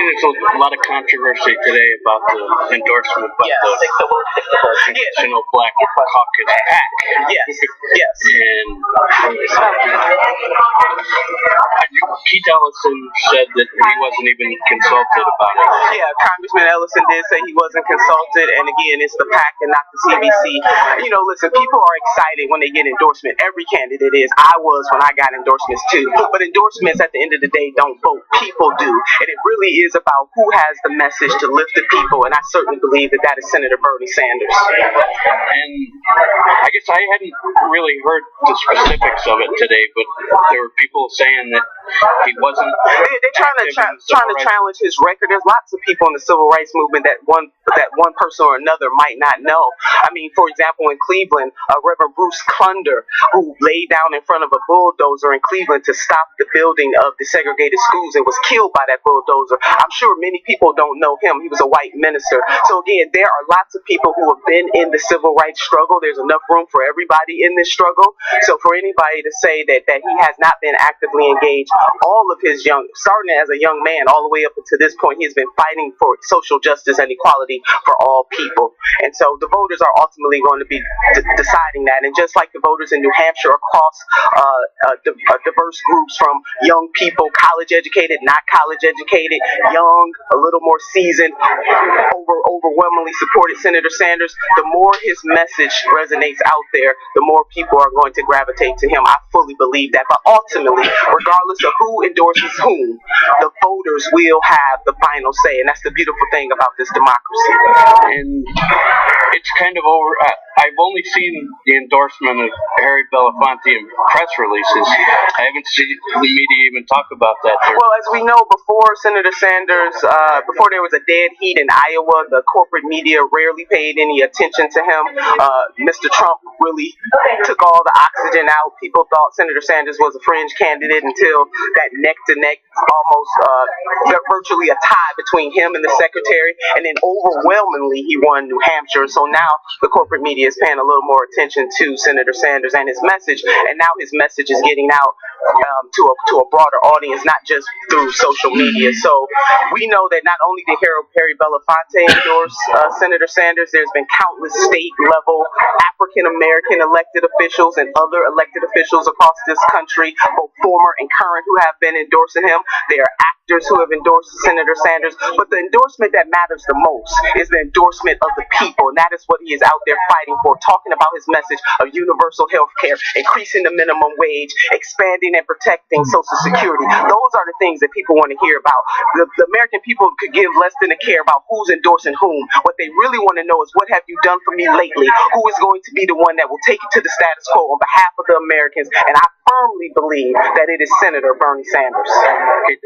mean, there's a lot of controversy today about the endorsement by the Black Caucus PAC. Yes. And Keith Ellison said that he wasn't even consulted about it. Yeah, Congressman Ellison did say he wasn't consulted, and again, it's the PAC and not the CBC. Listen, people are excited when they get endorsement. Every candidate is. I was when I got endorsements too. But endorsements at the end of the day don't vote. People do. And it really is about who has the message to lift the people, and I certainly believe that is Senator Bernie Sanders. And I guess I hadn't really heard the specifics of it today, but there were people saying that he wasn't. They're trying to challenge his record. There's lots of people in the civil rights movement that one person or another might not know. I mean, for example, in Cleveland, Reverend Bruce Clunder, who laid down in front of a bulldozer in Cleveland to stop the building of the segregated schools and was killed by that bulldozer. I'm sure many people don't know him. He was a white minister. So again, there are lots of people who have been in the civil rights struggle. There's enough room for everybody in this struggle. So for anybody to say that he has not been actively engaged, all of his starting as a young man all the way up until this point, he's been fighting for social justice and equality for all people. And so the voters are ultimately going to be deciding that. And just like the voters in New Hampshire across diverse groups from young people, college educated, not college educated, young, a little more seasoned, overwhelmingly supported Senator Sanders, the more his message resonates out there, the more people are going to gravitate to him. I fully believe that. But ultimately, regardless of who endorses whom, the voters will have the final say. And that's the beautiful thing about this democracy. And it's kind of over. I've only seen the endorsement of Harry Belafonte in press releases. I haven't seen the media even talk about that. Well, as we know, before Senator Sanders, before there was a dead heat in Iowa, the corporate media rarely paid any attention to him. Mr. Trump really took all the oxygen out. People thought Senator Sanders was a fringe candidate until that neck-to-neck, almost virtually a tie between him and the secretary, and then overwhelmingly he won New Hampshire. So now the corporate media is paying a little more attention to Senator Sanders and his message, and now his message is getting out to a broader audience, not just through social media. So we know that not only did Harry Belafonte endorse Senator Sanders, there's been countless state-level African-American elected officials and other elected officials across this country, both former and current, who have been endorsing him. There are actors who have endorsed Senator Sanders, but the endorsement that matters the most is the endorsement of the people, and that is what he is out there fighting for, talking about his message of universal health care, increasing the minimum wage, expanding and protecting Social Security. Those are the things that people want to hear about. The American people could give less than a care about who's endorsing whom. What they really want to know is, what have you done for me lately? Who is going to be the one that will take it to the status quo on behalf of the Americans? And I firmly believe that it is Senator Bernie Sanders. Okay,